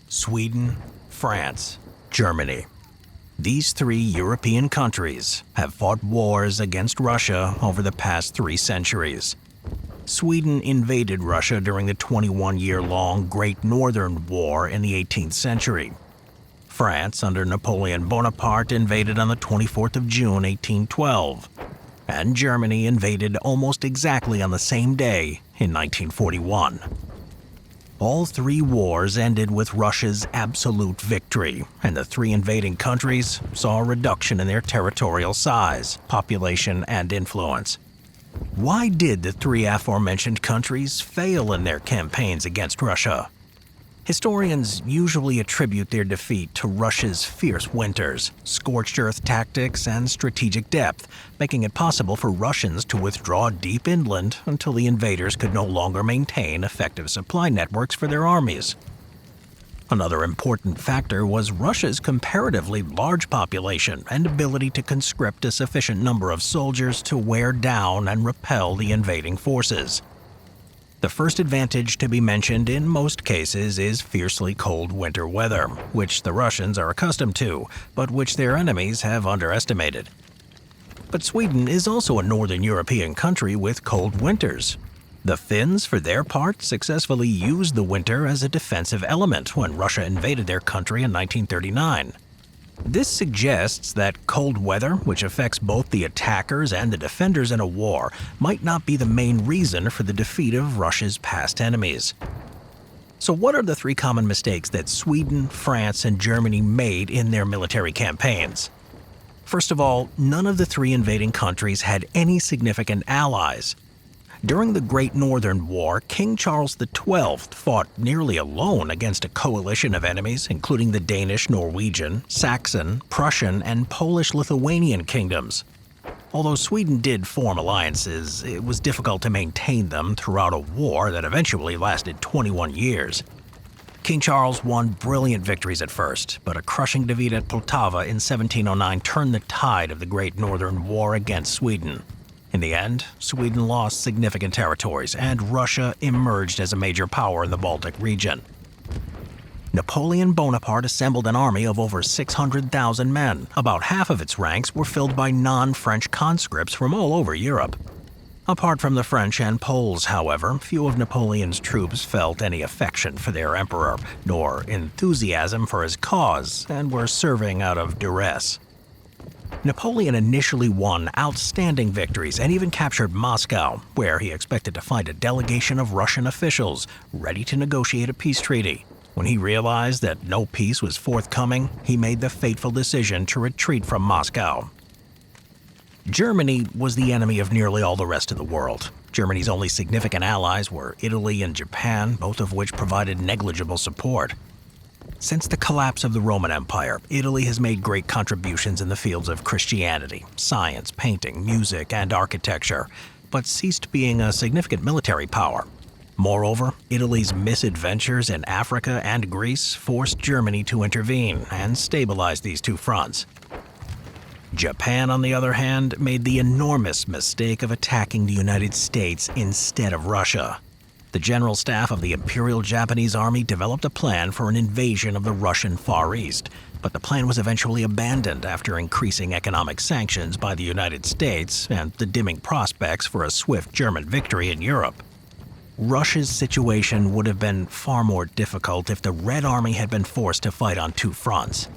Sweden, France, Germany. These three European countries have fought wars against Russia over the past 3 centuries. Sweden invaded Russia during the 21-year-long Great Northern War in the 18th century. France, under Napoleon Bonaparte, invaded on the 24th of June, 1812. And Germany invaded almost exactly on the same day in 1941. All 3 wars ended with Russia's absolute victory, and the 3 invading countries saw a reduction in their territorial size, population, and influence. Why did the 3 aforementioned countries fail in their campaigns against Russia? Historians usually attribute their defeat to Russia's fierce winters, scorched earth tactics, and strategic depth, making it possible for Russians to withdraw deep inland until the invaders could no longer maintain effective supply networks for their armies. Another important factor was Russia's comparatively large population and ability to conscript a sufficient number of soldiers to wear down and repel the invading forces. The first advantage to be mentioned in most cases is fiercely cold winter weather, which the Russians are accustomed to, but which their enemies have underestimated. But Sweden is also a northern European country with cold winters. The Finns, for their part, successfully used the winter as a defensive element when Russia invaded their country in 1939. This suggests that cold weather, which affects both the attackers and the defenders in a war, might not be the main reason for the defeat of Russia's past enemies. So what are the 3 common mistakes that Sweden, France, and Germany made in their military campaigns? First of all, none of the 3 invading countries had any significant allies. During the Great Northern War, King Charles XII fought nearly alone against a coalition of enemies, including the Danish, Norwegian, Saxon, Prussian, and Polish-Lithuanian kingdoms. Although Sweden did form alliances, it was difficult to maintain them throughout a war that eventually lasted 21 years. King Charles won brilliant victories at first, but a crushing defeat at Poltava in 1709 turned the tide of the Great Northern War against Sweden. In the end, Sweden lost significant territories, and Russia emerged as a major power in the Baltic region. Napoleon Bonaparte assembled an army of over 600,000 men. About half of its ranks were filled by non-French conscripts from all over Europe. Apart from the French and Poles, however, few of Napoleon's troops felt any affection for their emperor, nor enthusiasm for his cause, and were serving out of duress. Napoleon initially won outstanding victories and even captured Moscow, where he expected to find a delegation of Russian officials ready to negotiate a peace treaty. When he realized that no peace was forthcoming, he made the fateful decision to retreat from Moscow. Germany was the enemy of nearly all the rest of the world. Germany's only significant allies were Italy and Japan, both of which provided negligible support. Since the collapse of the Roman Empire, Italy has made great contributions in the fields of Christianity, science, painting, music, and architecture, but ceased being a significant military power. Moreover, Italy's misadventures in Africa and Greece forced Germany to intervene and stabilize these 2 fronts. Japan, on the other hand, made the enormous mistake of attacking the United States instead of Russia. The General Staff of the Imperial Japanese Army developed a plan for an invasion of the Russian Far East, but the plan was eventually abandoned after increasing economic sanctions by the United States and the dimming prospects for a swift German victory in Europe. Russia's situation would have been far more difficult if the Red Army had been forced to fight on 2 fronts.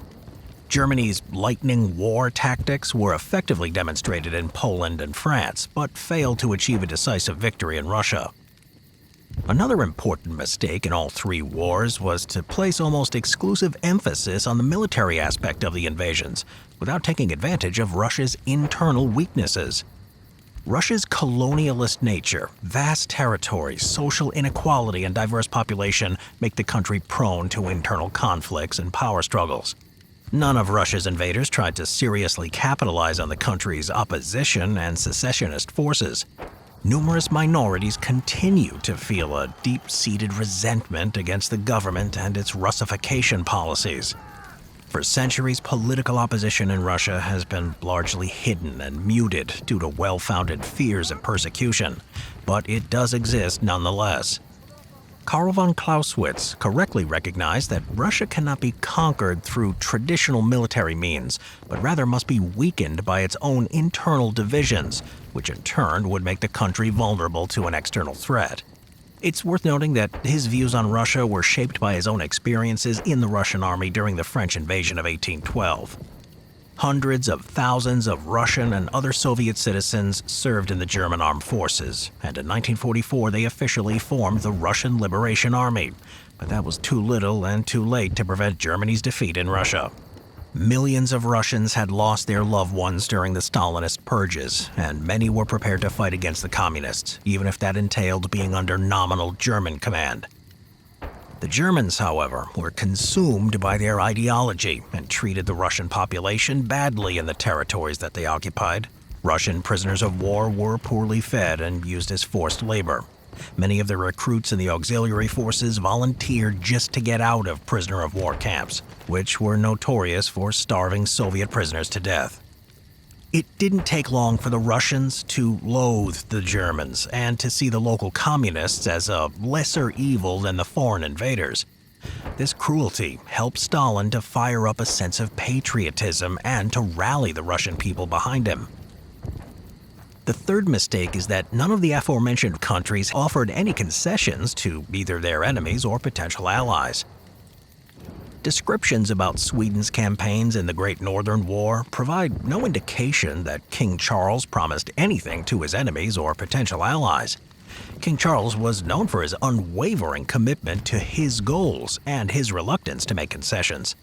Germany's lightning war tactics were effectively demonstrated in Poland and France, but failed to achieve a decisive victory in Russia. Another important mistake in all 3 wars was to place almost exclusive emphasis on the military aspect of the invasions, without taking advantage of Russia's internal weaknesses. Russia's colonialist nature, vast territories, social inequality, and diverse population make the country prone to internal conflicts and power struggles. None of Russia's invaders tried to seriously capitalize on the country's opposition and secessionist forces. Numerous minorities continue to feel a deep-seated resentment against the government and its Russification policies. For centuries, political opposition in Russia has been largely hidden and muted due to well-founded fears of persecution, but it does exist nonetheless. Karl von Clausewitz correctly recognized that Russia cannot be conquered through traditional military means, but rather must be weakened by its own internal divisions, which in turn would make the country vulnerable to an external threat. It's worth noting that his views on Russia were shaped by his own experiences in the Russian army during the French invasion of 1812. Hundreds of thousands of Russian and other Soviet citizens served in the German armed forces, and in 1944 they officially formed the Russian Liberation Army. But that was too little and too late to prevent Germany's defeat in Russia. Millions of Russians had lost their loved ones during the Stalinist purges, and many were prepared to fight against the communists, even if that entailed being under nominal German command. The Germans, however, were consumed by their ideology and treated the Russian population badly in the territories that they occupied. Russian prisoners of war were poorly fed and used as forced labor. Many of the recruits in the auxiliary forces volunteered just to get out of prisoner of war camps, which were notorious for starving Soviet prisoners to death. It didn't take long for the Russians to loathe the Germans and to see the local communists as a lesser evil than the foreign invaders. This cruelty helped Stalin to fire up a sense of patriotism and to rally the Russian people behind him. The third mistake is that none of the aforementioned countries offered any concessions to either their enemies or potential allies. Descriptions about Sweden's campaigns in the Great Northern War provide no indication that King Charles promised anything to his enemies or potential allies. King Charles was known for his unwavering commitment to his goals and his reluctance to make concessions.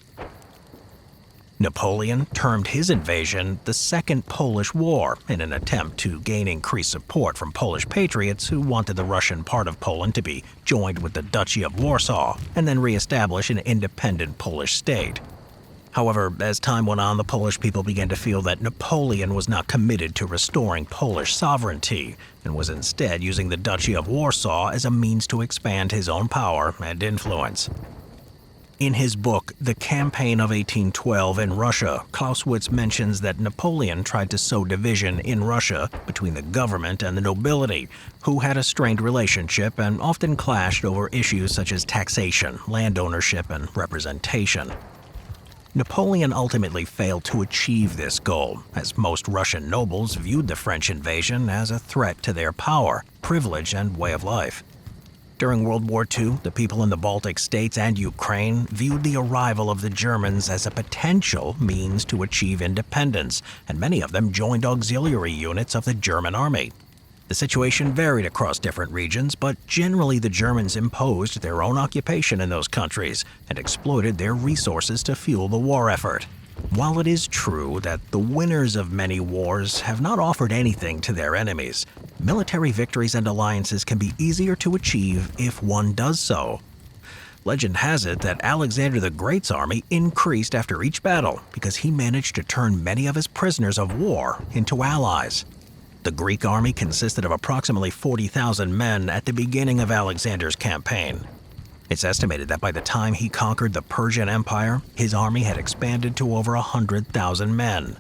Napoleon termed his invasion the Second Polish War in an attempt to gain increased support from Polish patriots who wanted the Russian part of Poland to be joined with the Duchy of Warsaw and then reestablish an independent Polish state. However, as time went on, the Polish people began to feel that Napoleon was not committed to restoring Polish sovereignty and was instead using the Duchy of Warsaw as a means to expand his own power and influence. In his book, The Campaign of 1812 in Russia, Clausewitz mentions that Napoleon tried to sow division in Russia between the government and the nobility, who had a strained relationship and often clashed over issues such as taxation, land ownership, and representation. Napoleon ultimately failed to achieve this goal, as most Russian nobles viewed the French invasion as a threat to their power, privilege, and way of life. During World War II, the people in the Baltic states and Ukraine viewed the arrival of the Germans as a potential means to achieve independence, and many of them joined auxiliary units of the German army. The situation varied across different regions, but generally the Germans imposed their own occupation in those countries and exploited their resources to fuel the war effort. While it is true that the winners of many wars have not offered anything to their enemies, military victories and alliances can be easier to achieve if one does so. Legend has it that Alexander the Great's army increased after each battle because he managed to turn many of his prisoners of war into allies. The Greek army consisted of approximately 40,000 men at the beginning of Alexander's campaign. It's estimated that by the time he conquered the Persian Empire, his army had expanded to over 100,000 men.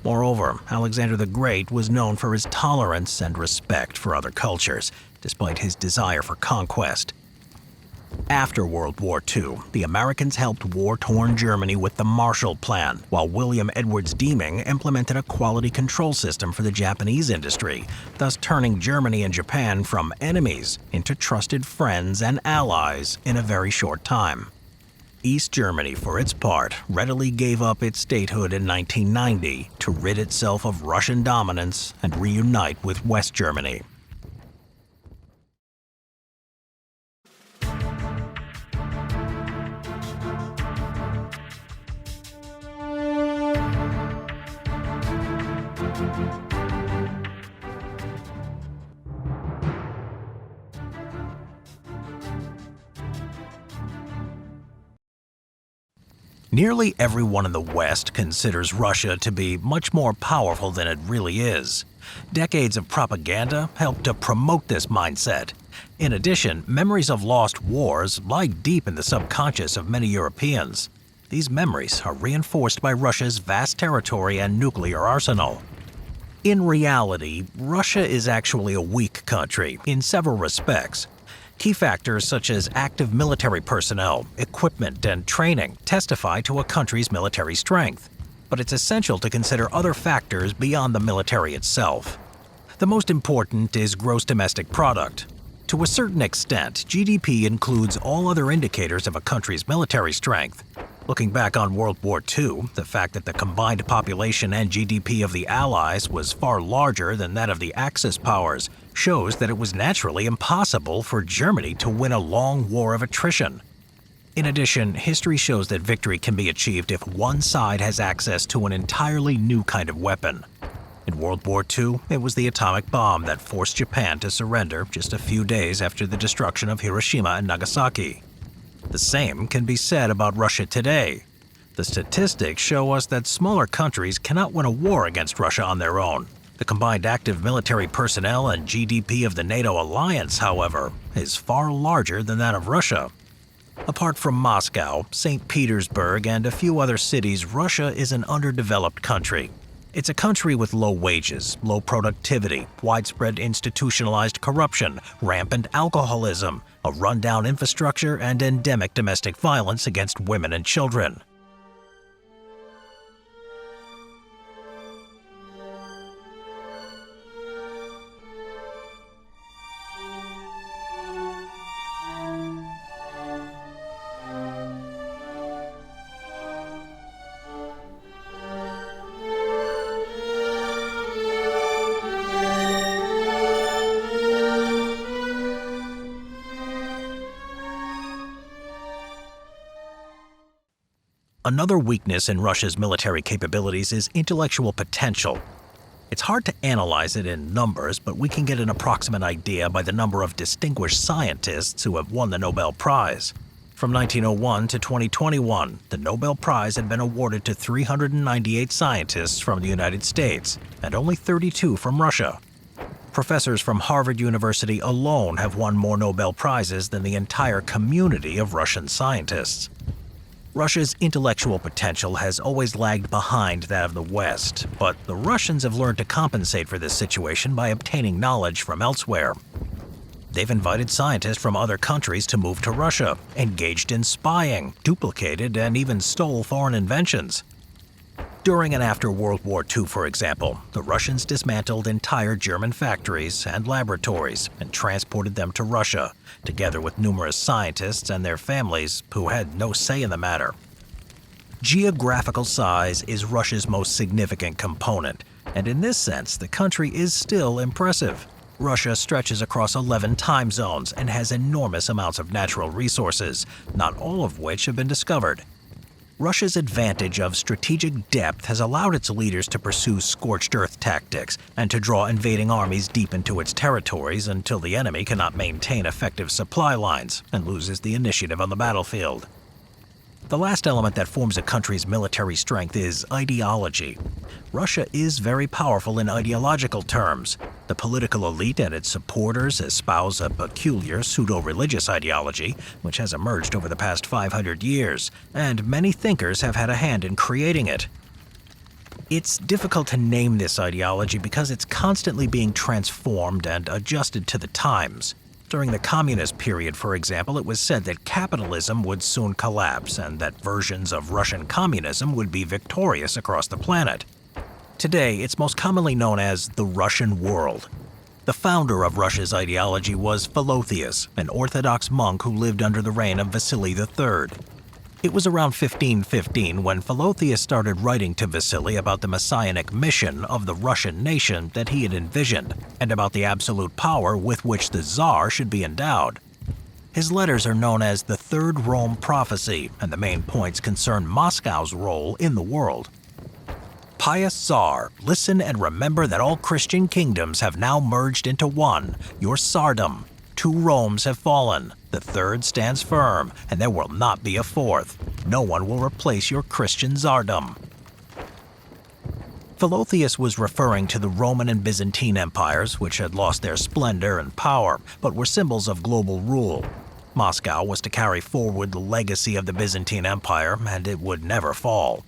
Moreover, Alexander the Great was known for his tolerance and respect for other cultures, despite his desire for conquest. After World War II, the Americans helped war-torn Germany with the Marshall Plan, while William Edwards Deming implemented a quality control system for the Japanese industry, thus turning Germany and Japan from enemies into trusted friends and allies in a very short time. East Germany, for its part, readily gave up its statehood in 1990 to rid itself of Russian dominance and reunite with West Germany. Nearly everyone in the West considers Russia to be much more powerful than it really is. Decades of propaganda helped to promote this mindset. In addition, memories of lost wars lie deep in the subconscious of many Europeans. These memories are reinforced by Russia's vast territory and nuclear arsenal. In reality, Russia is actually a weak country in several respects. Key factors such as active military personnel, equipment, and training testify to a country's military strength, but it's essential to consider other factors beyond the military itself. The most important is gross domestic product. To a certain extent, GDP includes all other indicators of a country's military strength. Looking back on World War II, the fact that the combined population and GDP of the Allies was far larger than that of the Axis powers shows that it was naturally impossible for Germany to win a long war of attrition. In addition, history shows that victory can be achieved if one side has access to an entirely new kind of weapon. In World War II, it was the atomic bomb that forced Japan to surrender just a few days after the destruction of Hiroshima and Nagasaki. The same can be said about Russia today. The statistics show us that smaller countries cannot win a war against Russia on their own. The combined active military personnel and GDP of the NATO alliance, however, is far larger than that of Russia. Apart from Moscow, St. Petersburg, and a few other cities, Russia is an underdeveloped country. It's a country with low wages, low productivity, widespread institutionalized corruption, rampant alcoholism, a rundown infrastructure, and endemic domestic violence against women and children. Another weakness in Russia's military capabilities is intellectual potential. It's hard to analyze it in numbers, but we can get an approximate idea by the number of distinguished scientists who have won the Nobel Prize. From 1901 to 2021, the Nobel Prize had been awarded to 398 scientists from the United States, and only 32 from Russia. Professors from Harvard University alone have won more Nobel Prizes than the entire community of Russian scientists. Russia's intellectual potential has always lagged behind that of the West, but the Russians have learned to compensate for this situation by obtaining knowledge from elsewhere. They've invited scientists from other countries to move to Russia, engaged in spying, duplicated, and even stole foreign inventions. During and after World War II, for example, the Russians dismantled entire German factories and laboratories and transported them to Russia, together with numerous scientists and their families who had no say in the matter. Geographical size is Russia's most significant component, and in this sense, the country is still impressive. Russia stretches across 11 time zones and has enormous amounts of natural resources, not all of which have been discovered. Russia's advantage of strategic depth has allowed its leaders to pursue scorched earth tactics and to draw invading armies deep into its territories until the enemy cannot maintain effective supply lines and loses the initiative on the battlefield. The last element that forms a country's military strength is ideology. Russia is very powerful in ideological terms. The political elite and its supporters espouse a peculiar pseudo-religious ideology, which has emerged over the past 500 years, and many thinkers have had a hand in creating it. It's difficult to name this ideology because it's constantly being transformed and adjusted to the times. During the communist period, for example, it was said that capitalism would soon collapse and that versions of Russian communism would be victorious across the planet. Today, it's most commonly known as the Russian world. The founder of Russia's ideology was Philotheus, an Orthodox monk who lived under the reign of Vasily III. It was around 1515 when Philotheus started writing to Vasily about the messianic mission of the Russian nation that he had envisioned, and about the absolute power with which the Tsar should be endowed. His letters are known as the Third Rome Prophecy, and the main points concern Moscow's role in the world. Pious Tsar, listen and remember that all Christian kingdoms have now merged into one, your Tsardom. 2 Romes have fallen, the third stands firm, and there will not be a fourth. No one will replace your Christian Tsardom. Philotheus was referring to the Roman and Byzantine empires, which had lost their splendor and power, but were symbols of global rule. Moscow was to carry forward the legacy of the Byzantine Empire, and it would never fall.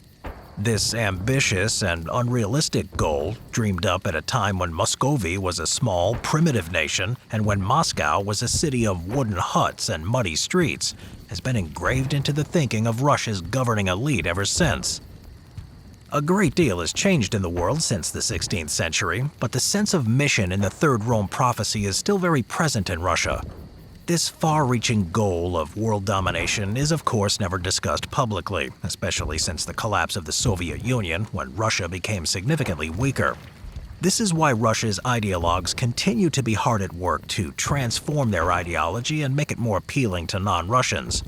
This ambitious and unrealistic goal, dreamed up at a time when Muscovy was a small, primitive nation and when Moscow was a city of wooden huts and muddy streets, has been engraved into the thinking of Russia's governing elite ever since. A great deal has changed in the world since the 16th century, but the sense of mission in the Third Rome prophecy is still very present in Russia. This far-reaching goal of world domination is of course never discussed publicly, especially since the collapse of the Soviet Union when Russia became significantly weaker. This is why Russia's ideologues continue to be hard at work to transform their ideology and make it more appealing to non-Russians.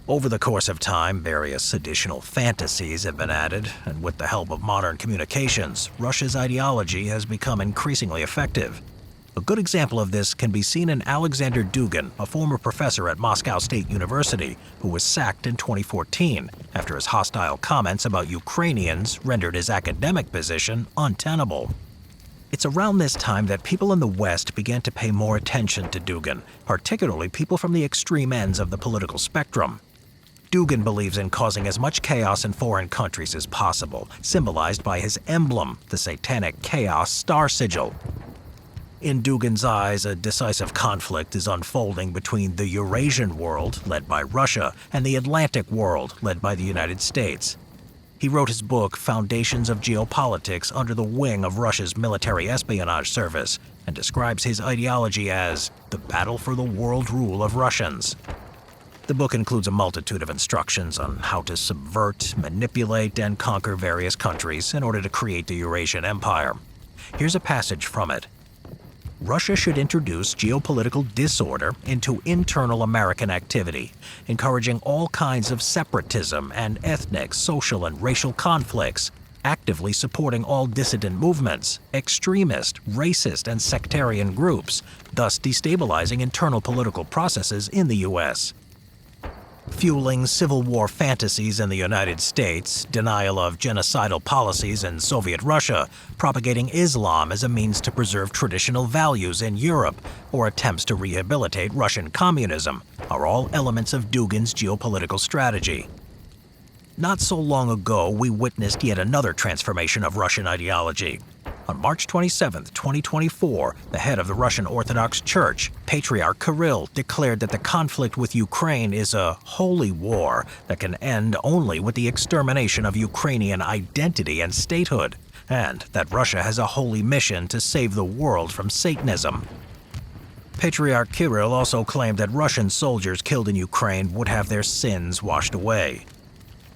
Over the course of time, various additional fantasies have been added, and with the help of modern communications, Russia's ideology has become increasingly effective. A good example of this can be seen in Alexander Dugin, a former professor at Moscow State University, who was sacked in 2014 after his hostile comments about Ukrainians rendered his academic position untenable. It's around this time that people in the West began to pay more attention to Dugin, particularly people from the extreme ends of the political spectrum. Dugin believes in causing as much chaos in foreign countries as possible, symbolized by his emblem, the satanic chaos star sigil. In Dugin's eyes, a decisive conflict is unfolding between the Eurasian world, led by Russia, and the Atlantic world, led by the United States. He wrote his book, Foundations of Geopolitics, under the wing of Russia's military espionage service, and describes his ideology as the battle for the world rule of Russians. The book includes a multitude of instructions on how to subvert, manipulate, and conquer various countries in order to create the Eurasian Empire. Here's a passage from it. Russia should introduce geopolitical disorder into internal American activity, encouraging all kinds of separatism and ethnic, social, and racial conflicts, actively supporting all dissident movements, extremist, racist, and sectarian groups, thus destabilizing internal political processes in the U.S. Fueling civil war fantasies in the United States, denial of genocidal policies in Soviet Russia, propagating Islam as a means to preserve traditional values in Europe, or attempts to rehabilitate Russian communism are all elements of Dugin's geopolitical strategy. Not so long ago, we witnessed yet another transformation of Russian ideology. On March 27, 2024, the head of the Russian Orthodox Church, Patriarch Kirill, declared that the conflict with Ukraine is a holy war that can end only with the extermination of Ukrainian identity and statehood, and that Russia has a holy mission to save the world from Satanism. Patriarch Kirill also claimed that Russian soldiers killed in Ukraine would have their sins washed away.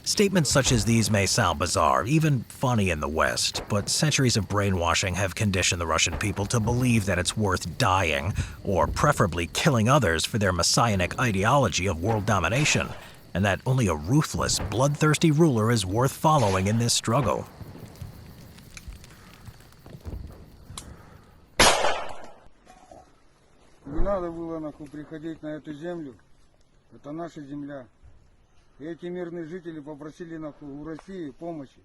Statements such as these may sound bizarre, even funny in the West, but centuries of brainwashing have conditioned the Russian people to believe that it's worth dying, or preferably killing others for their messianic ideology of world domination, and that only a ruthless, bloodthirsty ruler is worth following in this struggle. Не надо было приходить на эту землю. Это наша земля. И эти мирные жители попросили у России помощи.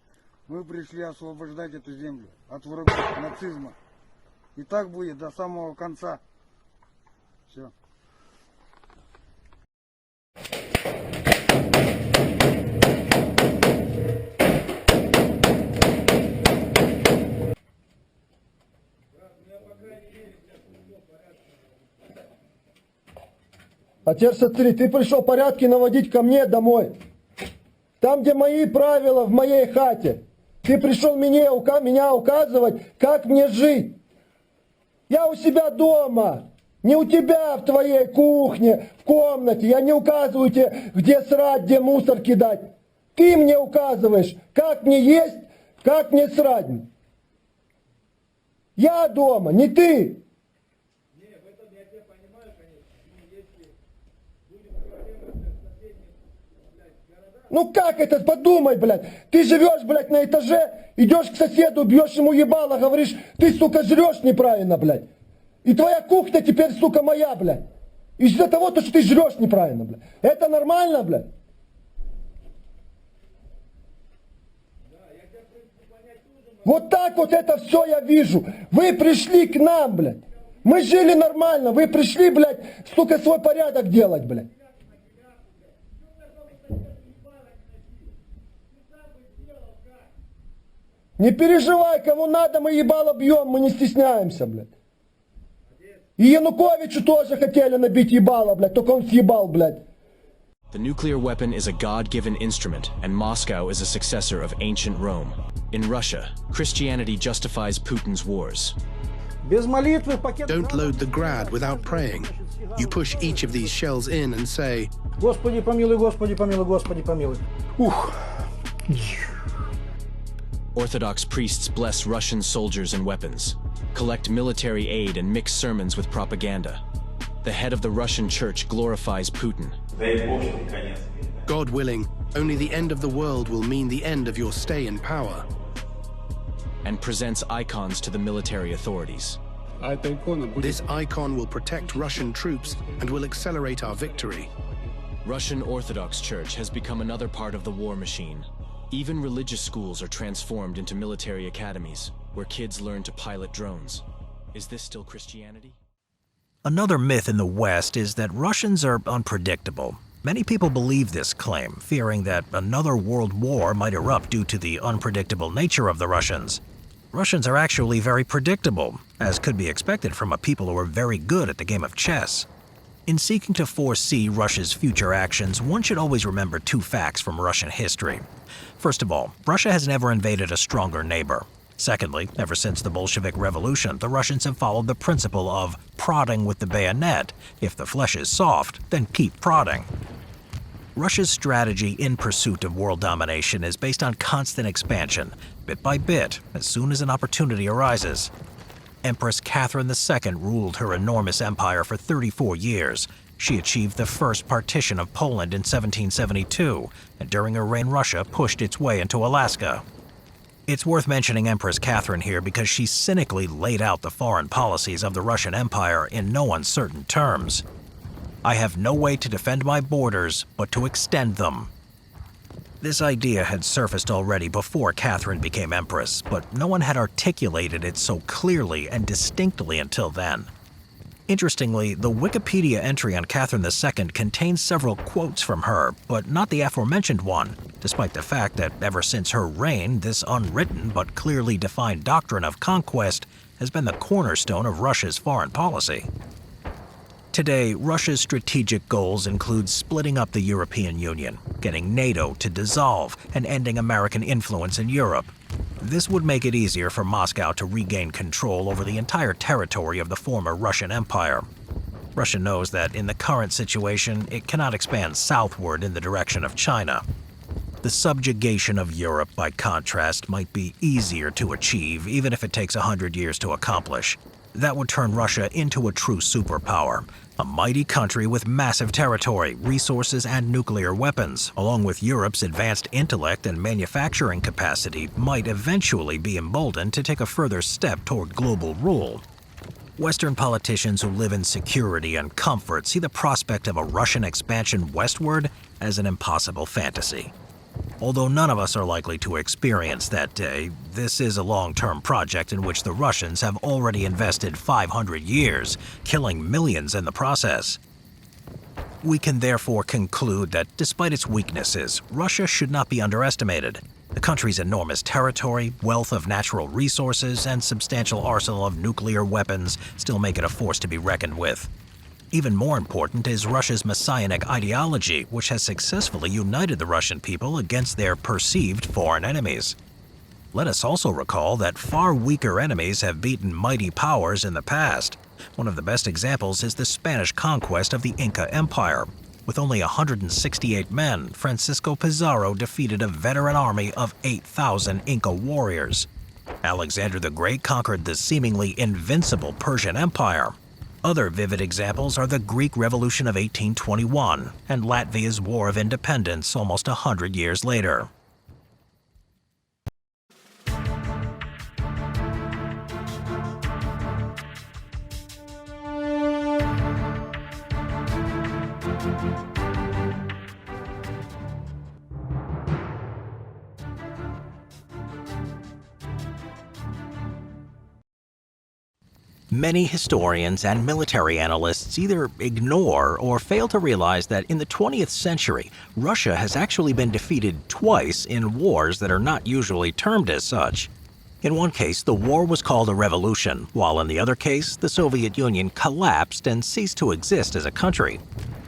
Мы пришли освобождать эту землю от врагов нацизма. И так будет до самого конца. Все. А теперь смотри, ты пришел порядки наводить ко мне домой. Там, где мои правила в моей хате. Ты пришел меня указывать, как мне жить. Я у себя дома. Не у тебя в твоей кухне, в комнате. Я не указываю тебе, где срать, где мусор кидать. Ты мне указываешь, как мне есть, как мне срать. Я дома, не ты. Ну как это, подумай, блядь. Ты живешь, блядь, на этаже, идешь к соседу, бьешь ему ебало, говоришь, ты, сука, жрешь неправильно, блядь. И твоя кухня теперь, сука, моя, блядь. Из-за того, что ты жрешь неправильно, блядь. Это нормально, блядь? Вот так вот это все я вижу. Вы пришли к нам, блядь. Мы жили нормально. Вы пришли, блядь, сука, свой порядок делать, блядь. Не переживай, кому надо, мы ебало бьем, мы не стесняемся, блядь. И Януковичу тоже хотели набить ебало, блядь, только он съебал, блядь. The nuclear weapon is a God-given instrument, and Moscow is a successor of ancient Rome. In Russia, Christianity justifies Putin's wars. Don't load the Grad without praying. You push each of these shells in and say, Господи помилуй, Господи помилуй, Господи помилуй. Orthodox priests bless Russian soldiers and weapons, collect military aid and mix sermons with propaganda. The head of the Russian church glorifies Putin. God willing, only the end of the world will mean the end of your stay in power. And presents icons to the military authorities. This icon will protect Russian troops and will accelerate our victory. Russian Orthodox Church has become another part of the war machine. Even religious schools are transformed into military academies, where kids learn to pilot drones. Is this still Christianity? Another myth in the West is that Russians are unpredictable. Many people believe this claim, fearing that another world war might erupt due to the unpredictable nature of the Russians. Russians are actually very predictable, as could be expected from a people who are very good at the game of chess. In seeking to foresee Russia's future actions, one should always remember two facts from Russian history. First of all, Russia has never invaded a stronger neighbor. Secondly, ever since the Bolshevik Revolution, the Russians have followed the principle of prodding with the bayonet. If the flesh is soft, then keep prodding. Russia's strategy in pursuit of world domination is based on constant expansion, bit by bit, as soon as an opportunity arises. Empress Catherine II ruled her enormous empire for 34 years. She achieved the first partition of Poland in 1772, and during her reign Russia pushed its way into Alaska. It's worth mentioning Empress Catherine here because she cynically laid out the foreign policies of the Russian Empire in no uncertain terms. I have no way to defend my borders but to extend them. This idea had surfaced already before Catherine became empress, but no one had articulated it so clearly and distinctly until then. Interestingly, the Wikipedia entry on Catherine II contains several quotes from her, but not the aforementioned one, despite the fact that ever since her reign, this unwritten but clearly defined doctrine of conquest has been the cornerstone of Russia's foreign policy. Today, Russia's strategic goals include splitting up the European Union, getting NATO to dissolve, and ending American influence in Europe. This would make it easier for Moscow to regain control over the entire territory of the former Russian Empire. Russia knows that in the current situation, it cannot expand southward in the direction of China. The subjugation of Europe, by contrast, might be easier to achieve, even if it takes 100 years to accomplish. That would turn Russia into a true superpower, a mighty country with massive territory, resources, and nuclear weapons, along with Europe's advanced intellect and manufacturing capacity, might eventually be emboldened to take a further step toward global rule. Western politicians who live in security and comfort see the prospect of a Russian expansion westward as an impossible fantasy. Although none of us are likely to experience that day, this is a long-term project in which the Russians have already invested 500 years, killing millions in the process. We can therefore conclude that despite its weaknesses, Russia should not be underestimated. The country's enormous territory, wealth of natural resources, and substantial arsenal of nuclear weapons still make it a force to be reckoned with. Even more important is Russia's messianic ideology, which has successfully united the Russian people against their perceived foreign enemies. Let us also recall that far weaker enemies have beaten mighty powers in the past. One of the best examples is the Spanish conquest of the Inca Empire. With only 168 men, Francisco Pizarro defeated a veteran army of 8,000 Inca warriors. Alexander the Great conquered the seemingly invincible Persian Empire. Other vivid examples are the Greek Revolution of 1821 and Latvia's War of Independence almost 100 years later. Many historians and military analysts either ignore or fail to realize that in the 20th century, Russia has actually been defeated twice in wars that are not usually termed as such. In one case, the war was called a revolution, while in the other case, the Soviet Union collapsed and ceased to exist as a country.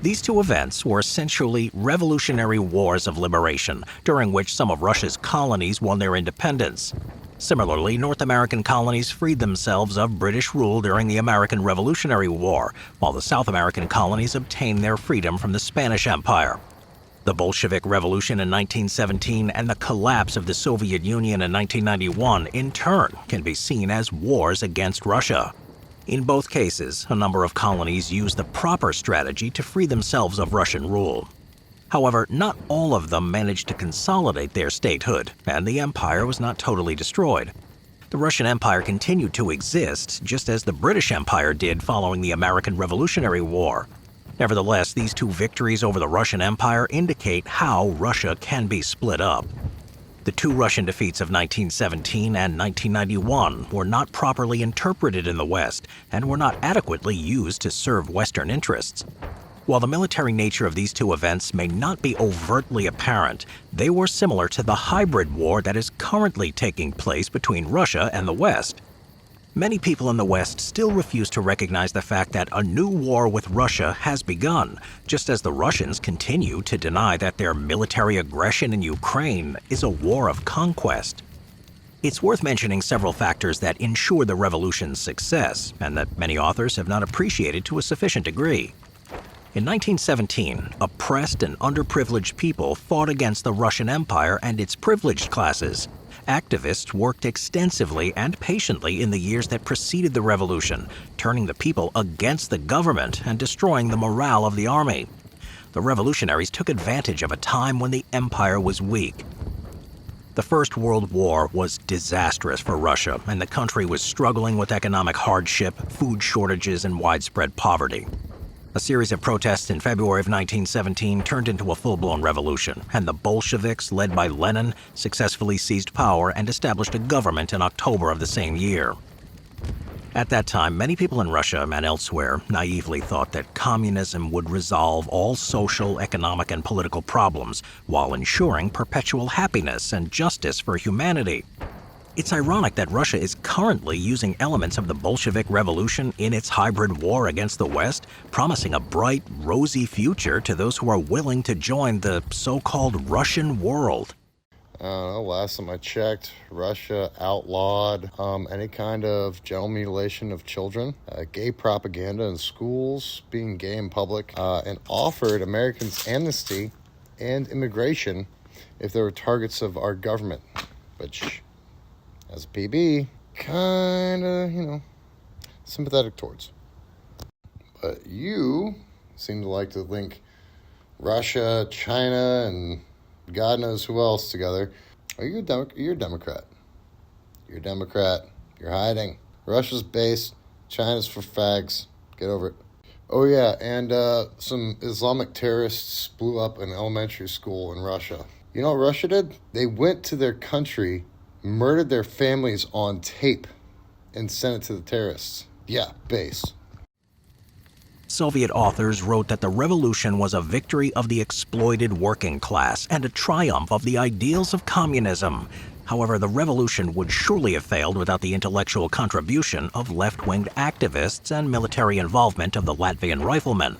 These two events were essentially revolutionary wars of liberation, during which some of Russia's colonies won their independence. Similarly, North American colonies freed themselves of British rule during the American Revolutionary War, while the South American colonies obtained their freedom from the Spanish Empire. The Bolshevik Revolution in 1917 and the collapse of the Soviet Union in 1991, in turn, can be seen as wars against Russia. In both cases, a number of colonies used the proper strategy to free themselves of Russian rule. However, not all of them managed to consolidate their statehood, and the empire was not totally destroyed. The Russian Empire continued to exist, just as the British Empire did following the American Revolutionary War. Nevertheless, these two victories over the Russian Empire indicate how Russia can be split up. The two Russian defeats of 1917 and 1991 were not properly interpreted in the West and were not adequately used to serve Western interests. While the military nature of these two events may not be overtly apparent, they were similar to the hybrid war that is currently taking place between Russia and the West. Many people in the West still refuse to recognize the fact that a new war with Russia has begun, just as the Russians continue to deny that their military aggression in Ukraine is a war of conquest. It's worth mentioning several factors that ensure the revolution's success, and that many authors have not appreciated to a sufficient degree. In 1917, oppressed and underprivileged people fought against the Russian Empire and its privileged classes. Activists worked extensively and patiently in the years that preceded the revolution, turning the people against the government and destroying the morale of the army. The revolutionaries took advantage of a time when the empire was weak. The First World War was disastrous for Russia, and the country was struggling with economic hardship, food shortages, and widespread poverty. A series of protests in February of 1917 turned into a full-blown revolution, and the Bolsheviks, led by Lenin, successfully seized power and established a government in October of the same year. At that time, many people in Russia and elsewhere naively thought that communism would resolve all social, economic, and political problems while ensuring perpetual happiness and justice for humanity. It's ironic that Russia is currently using elements of the Bolshevik Revolution in its hybrid war against the West, promising a bright, rosy future to those who are willing to join the so-called Russian world. Last time I checked, Russia outlawed any kind of genital mutilation of children, gay propaganda in schools, being gay in public, and offered Americans amnesty and immigration if they were targets of our government, which, as a PB, kinda, sympathetic towards. But you seem to like to link Russia, China, and God knows who else together. You're a Democrat. You're a Democrat. You're hiding. Russia's base. China's for fags. Get over it. Oh yeah, and some Islamic terrorists blew up an elementary school in Russia. You know what Russia did? They went to their country, murdered their families on tape, and sent it to the terrorists. Yeah, base. Soviet authors wrote that the revolution was a victory of the exploited working class and a triumph of the ideals of communism. However, the revolution would surely have failed without the intellectual contribution of left-wing activists and military involvement of the Latvian riflemen.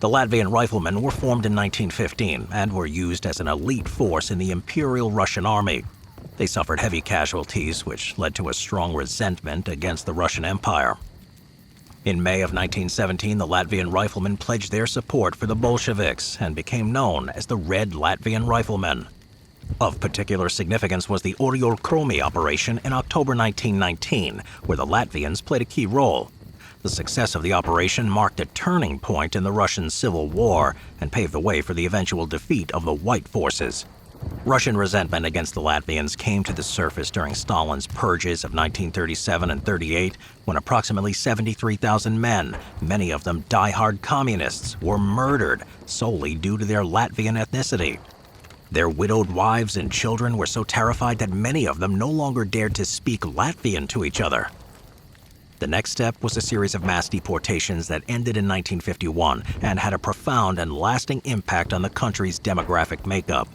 The Latvian riflemen were formed in 1915 and were used as an elite force in the Imperial Russian Army. They suffered heavy casualties, which led to a strong resentment against the Russian Empire. In May of 1917, the Latvian riflemen pledged their support for the Bolsheviks and became known as the Red Latvian Riflemen. Of particular significance was the Oriol Kromi operation in October 1919, where the Latvians played a key role. The success of the operation marked a turning point in the Russian Civil War and paved the way for the eventual defeat of the White forces. Russian resentment against the Latvians came to the surface during Stalin's purges of 1937 and 38, when approximately 73,000 men, many of them die-hard communists, were murdered solely due to their Latvian ethnicity. Their widowed wives and children were so terrified that many of them no longer dared to speak Latvian to each other. The next step was a series of mass deportations that ended in 1951 and had a profound and lasting impact on the country's demographic makeup.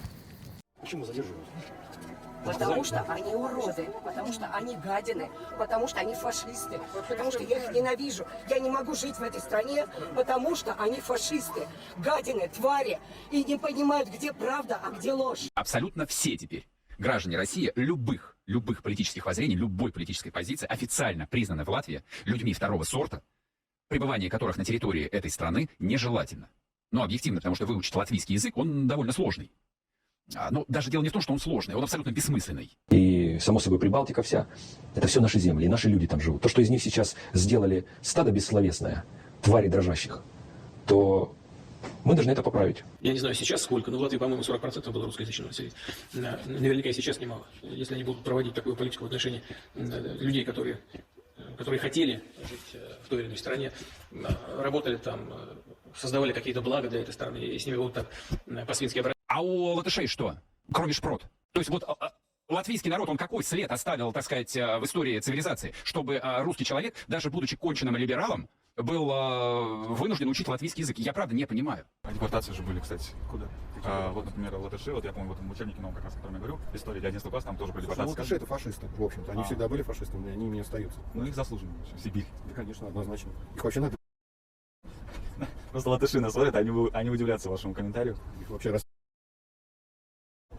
Потому что они уроды, потому что они гадины, потому что они фашисты, потому что я их ненавижу. Я не могу жить в этой стране, потому что они фашисты, гадины, твари, и не понимают, где правда, а где ложь. Абсолютно все теперь граждане России любых политических воззрений, любой политической позиции официально признаны в Латвии людьми второго сорта, пребывание которых на территории этой страны нежелательно. Но объективно, потому что выучить латвийский язык, он довольно сложный. Но даже дело не в том, что он сложный, он абсолютно бессмысленный. И, само собой, Прибалтика вся, это все наши земли, и наши люди там живут. То, что из них сейчас сделали стадо бессловесное, твари дрожащих, то мы должны это поправить. Я не знаю сейчас сколько, но в Латвии, по-моему, 40% было русскоязычного населения. Наверняка и сейчас немало. Если они будут проводить такую политику в отношении людей, которые хотели жить в той или иной стране, работали там, создавали какие-то блага для этой страны, и с ними будут так по-свински обращаться. А у латышей что? Кроме шпрот. То есть вот латвийский народ, он какой след оставил, так сказать, в истории цивилизации, чтобы русский человек, даже будучи конченным либералом, был вынужден учить латвийский язык? Я правда не понимаю. Депортации же были, кстати. Куда? Вот, например, латыши, вот я помню, в этом учебнике новом, как раз, о котором я говорю, история для 11 класса, там тоже были депортации. Латыши это фашисты, в общем-то. Они всегда были фашистами, они ими остаются. Ну, их заслуженно, в Сибирь. Да, конечно, однозначно. Их вообще надо... Просто латыши нас смотрят, они удивляются вашему комментарию. Их вообще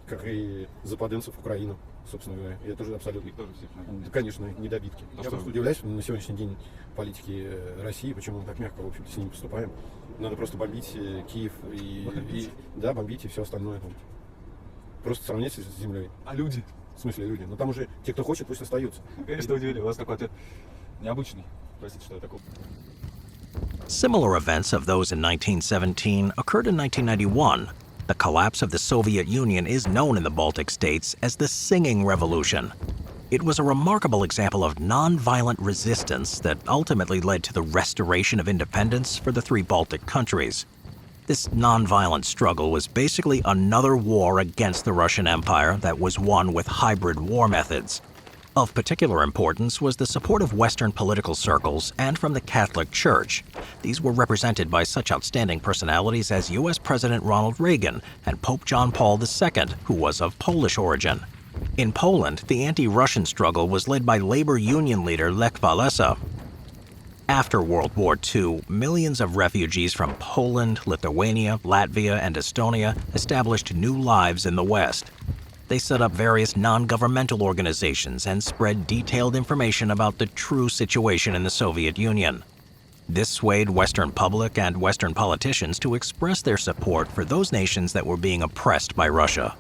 как и западенцев Украину, собственно говоря. И это же абсолютно... Тоже всех, да, конечно, недобитки. Я просто удивляюсь на сегодняшний день политики России, почему мы так мягко, в общем-то, с ними поступаем. Надо просто бомбить Киев да, бомбить и все остальное. Просто сравнять с землей. А люди? В смысле люди? Но там уже те, кто хочет, пусть остаются. Конечно, удивили. У вас такой ответ необычный. Простите, что я такой. Similar events of those in 1917 occurred in 1991. The collapse of the Soviet Union is known in the Baltic states as the Singing Revolution. It was a remarkable example of non-violent resistance that ultimately led to the restoration of independence for the three Baltic countries. This non-violent struggle was basically another war against the Russian Empire that was won with hybrid war methods. Of particular importance was the support of Western political circles and from the Catholic Church. These were represented by such outstanding personalities as U.S. President Ronald Reagan and Pope John Paul II, who was of Polish origin. In Poland, the anti-Russian struggle was led by labor union leader Lech Walesa. After World War II, millions of refugees from Poland, Lithuania, Latvia, and Estonia established new lives in the West. They set up various non-governmental organizations and spread detailed information about the true situation in the Soviet Union. This swayed Western public and Western politicians to express their support for those nations that were being oppressed by Russia.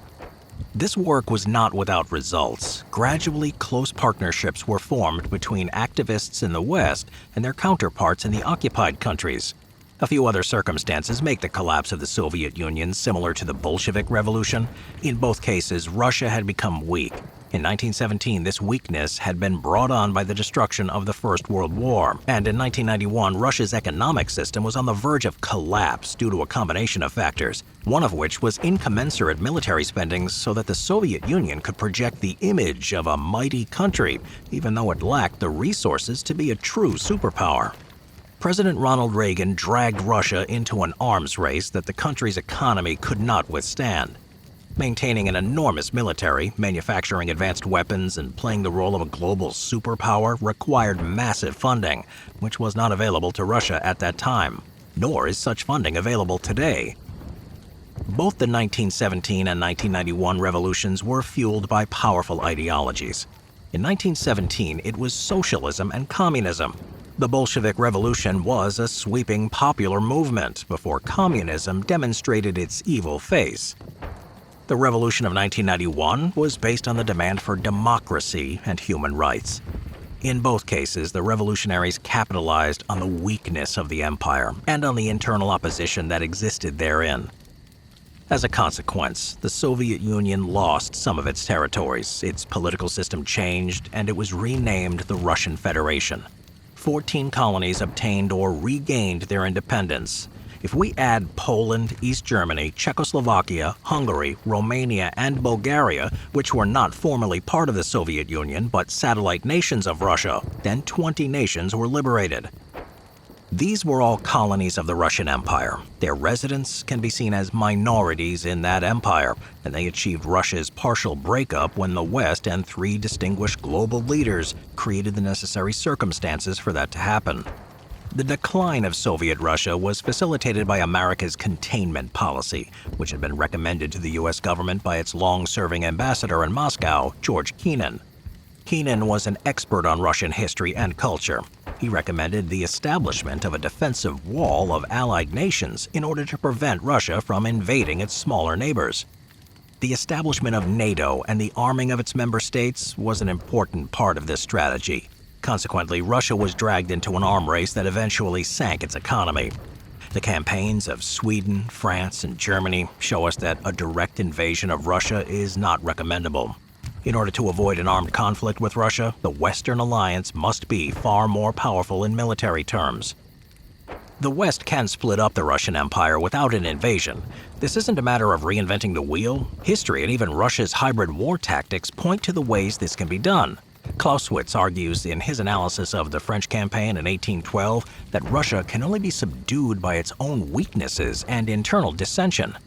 This work was not without results. Gradually, close partnerships were formed between activists in the West and their counterparts in the occupied countries. A few other circumstances make the collapse of the Soviet Union similar to the Bolshevik Revolution. In both cases, Russia had become weak. In 1917, this weakness had been brought on by the destruction of the First World War. And in 1991, Russia's economic system was on the verge of collapse due to a combination of factors, one of which was incommensurate military spending so that the Soviet Union could project the image of a mighty country, even though it lacked the resources to be a true superpower. President Ronald Reagan dragged Russia into an arms race that the country's economy could not withstand. Maintaining an enormous military, manufacturing advanced weapons, and playing the role of a global superpower required massive funding, which was not available to Russia at that time, nor is such funding available today. Both the 1917 and 1991 revolutions were fueled by powerful ideologies. In 1917, it was socialism and communism. The Bolshevik Revolution was a sweeping popular movement before communism demonstrated its evil face. The Revolution of 1991 was based on the demand for democracy and human rights. In both cases, the revolutionaries capitalized on the weakness of the empire and on the internal opposition that existed therein. As a consequence, the Soviet Union lost some of its territories, its political system changed, and it was renamed the Russian Federation. 14 colonies obtained or regained their independence. If we add Poland, East Germany, Czechoslovakia, Hungary, Romania, and Bulgaria, which were not formally part of the Soviet Union but satellite nations of Russia, then 20 nations were liberated. These were all colonies of the Russian Empire. Their residents can be seen as minorities in that empire, and they achieved Russia's partial breakup when the West and three distinguished global leaders created the necessary circumstances for that to happen. The decline of Soviet Russia was facilitated by America's containment policy, which had been recommended to the U.S. government by its long-serving ambassador in Moscow, George Kennan. Kennan was an expert on Russian history and culture. He recommended the establishment of a defensive wall of allied nations in order to prevent Russia from invading its smaller neighbors. The establishment of NATO and the arming of its member states was an important part of this strategy. Consequently, Russia was dragged into an arm race that eventually sank its economy. The campaigns of Sweden, France, and Germany show us that a direct invasion of Russia is not recommendable. In order to avoid an armed conflict with Russia, the Western alliance must be far more powerful in military terms. The West can split up the Russian Empire without an invasion. This isn't a matter of reinventing the wheel. History and even Russia's hybrid war tactics point to the ways this can be done. Clausewitz argues in his analysis of the French campaign in 1812 that Russia can only be subdued by its own weaknesses and internal dissension.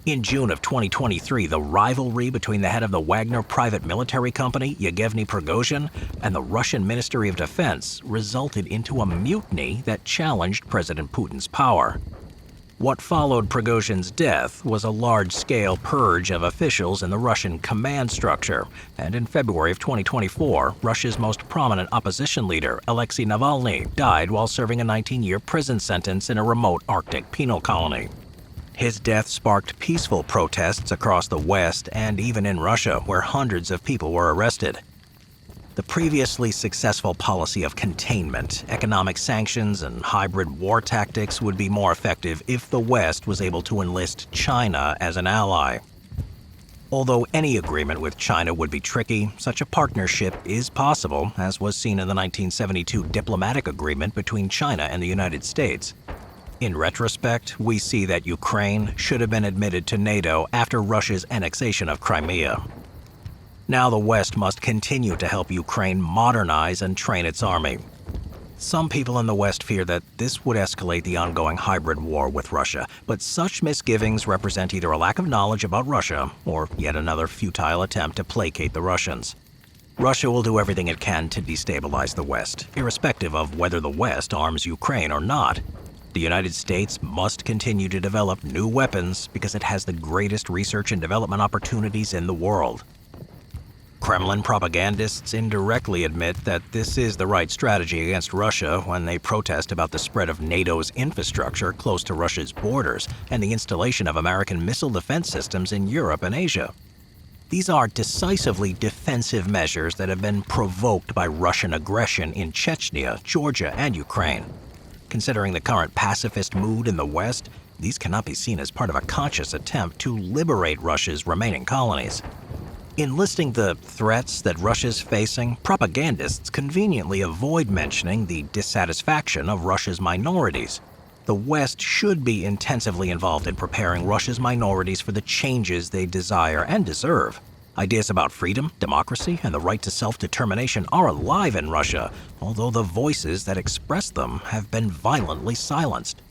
In June of 2023, the rivalry between the head of the Wagner private military company, Yevgeny Prigozhin, and the Russian Ministry of Defense resulted into a mutiny that challenged President Putin's power. What followed Prigozhin's death was a large-scale purge of officials in the Russian command structure, and in February of 2024, Russia's most prominent opposition leader, Alexei Navalny, died while serving a 19-year prison sentence in a remote Arctic penal colony. His death sparked peaceful protests across the West and even in Russia, where hundreds of people were arrested. The previously successful policy of containment, economic sanctions, and hybrid war tactics would be more effective if the West was able to enlist China as an ally. Although any agreement with China would be tricky, such a partnership is possible, as was seen in the 1972 diplomatic agreement between China and the United States. In retrospect, we see that Ukraine should have been admitted to NATO after Russia's annexation of Crimea. Now the West must continue to help Ukraine modernize and train its army. Some people in the West fear that this would escalate the ongoing hybrid war with Russia, but such misgivings represent either a lack of knowledge about Russia or yet another futile attempt to placate the Russians. Russia will do everything it can to destabilize the West, irrespective of whether the West arms Ukraine or not. The United States must continue to develop new weapons because it has the greatest research and development opportunities in the world. Kremlin propagandists indirectly admit that this is the right strategy against Russia when they protest about the spread of NATO's infrastructure close to Russia's borders and the installation of American missile defense systems in Europe and Asia. These are decisively defensive measures that have been provoked by Russian aggression in Chechnya, Georgia, and Ukraine. Considering the current pacifist mood in the West, these cannot be seen as part of a conscious attempt to liberate Russia's remaining colonies. In listing the threats that Russia's facing, propagandists conveniently avoid mentioning the dissatisfaction of Russia's minorities. The West should be intensively involved in preparing Russia's minorities for the changes they desire and deserve. Ideas about freedom, democracy, and the right to self-determination are alive in Russia, although the voices that express them have been violently silenced.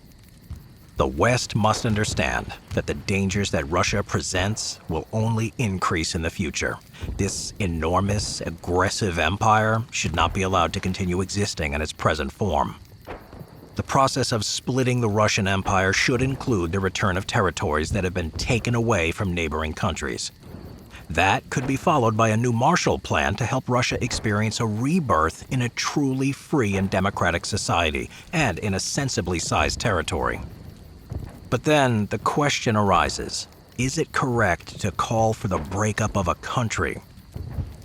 The West must understand that the dangers that Russia presents will only increase in the future. This enormous, aggressive empire should not be allowed to continue existing in its present form. The process of splitting the Russian Empire should include the return of territories that have been taken away from neighboring countries. That could be followed by a new Marshall Plan to help Russia experience a rebirth in a truly free and democratic society and in a sensibly sized territory. But then the question arises, is it correct to call for the breakup of a country?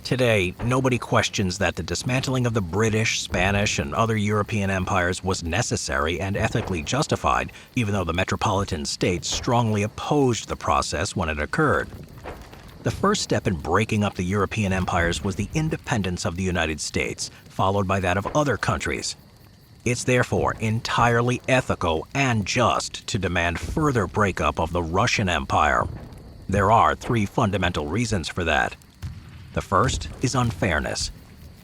Today, nobody questions that the dismantling of the British, Spanish, and other European empires was necessary and ethically justified, even though the metropolitan states strongly opposed the process when it occurred. The first step in breaking up the European empires was the independence of the United States, followed by that of other countries. It's therefore entirely ethical and just to demand further breakup of the Russian Empire. There are three fundamental reasons for that. The first is unfairness.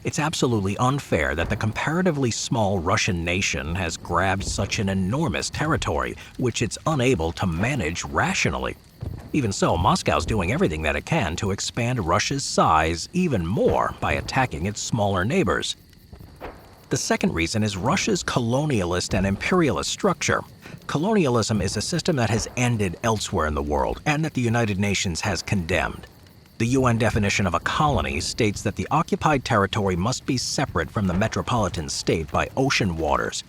It's absolutely unfair that the comparatively small Russian nation has grabbed such an enormous territory, which it's unable to manage rationally. Even so, Moscow's doing everything that it can to expand Russia's size even more by attacking its smaller neighbors. The second reason is Russia's colonialist and imperialist structure. Colonialism is a system that has ended elsewhere in the world and that the United Nations has condemned. The UN definition of a colony states that the occupied territory must be separate from the metropolitan state by ocean waters.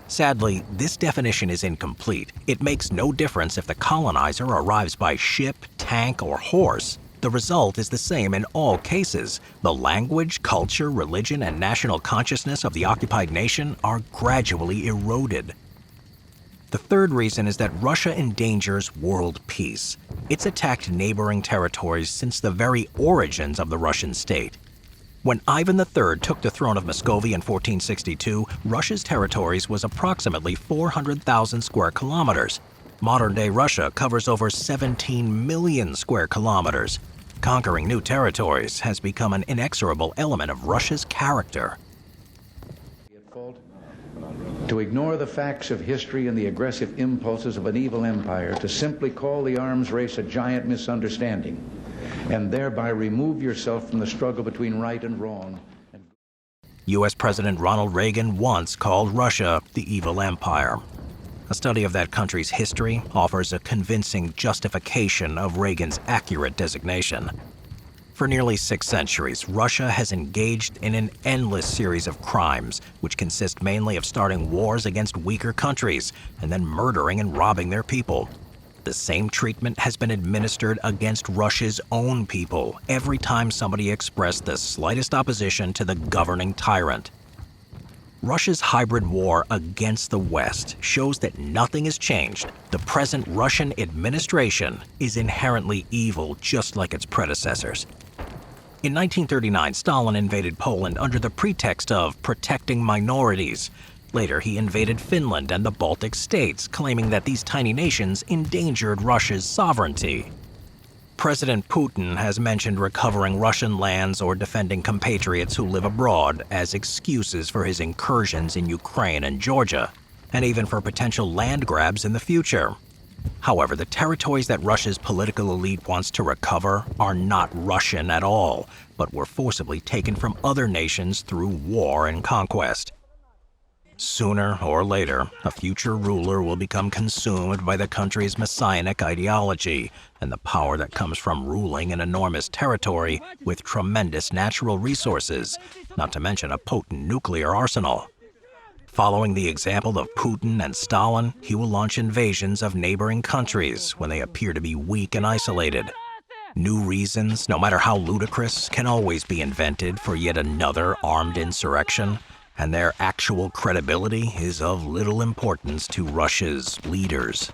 Sadly, this definition is incomplete. It makes no difference if the colonizer arrives by ship, tank, or horse. The result is the same in all cases. The language, culture, religion, and national consciousness of the occupied nation are gradually eroded. The third reason is that Russia endangers world peace. It's attacked neighboring territories since the very origins of the Russian state. When Ivan III took the throne of Muscovy in 1462, Russia's territories was approximately 400,000 square kilometers. Modern-day Russia covers over 17 million square kilometers. Conquering new territories has become an inexorable element of Russia's character. To ignore the facts of history and the aggressive impulses of an evil empire, to simply call the arms race a giant misunderstanding, and thereby remove yourself from the struggle between right and wrong. U.S. President Ronald Reagan once called Russia the evil empire. A study of that country's history offers a convincing justification of Reagan's accurate designation. For nearly 6 centuries, Russia has engaged in an endless series of crimes, which consist mainly of starting wars against weaker countries and then murdering and robbing their people. The same treatment has been administered against Russia's own people every time somebody expressed the slightest opposition to the governing tyrant. Russia's hybrid war against the West shows that nothing has changed. The present Russian administration is inherently evil, just like its predecessors. In 1939, Stalin invaded Poland under the pretext of protecting minorities. Later, he invaded Finland and the Baltic states, claiming that these tiny nations endangered Russia's sovereignty. President Putin has mentioned recovering Russian lands or defending compatriots who live abroad as excuses for his incursions in Ukraine and Georgia, and even for potential land grabs in the future. However, the territories that Russia's political elite wants to recover are not Russian at all, but were forcibly taken from other nations through war and conquest. Sooner or later, a future ruler will become consumed by the country's messianic ideology and the power that comes from ruling an enormous territory with tremendous natural resources, not to mention a potent nuclear arsenal. Following the example of Putin and Stalin, he will launch invasions of neighboring countries when they appear to be weak and isolated. New reasons, no matter how ludicrous, can always be invented for yet another armed insurrection, and their actual credibility is of little importance to Russia's leaders.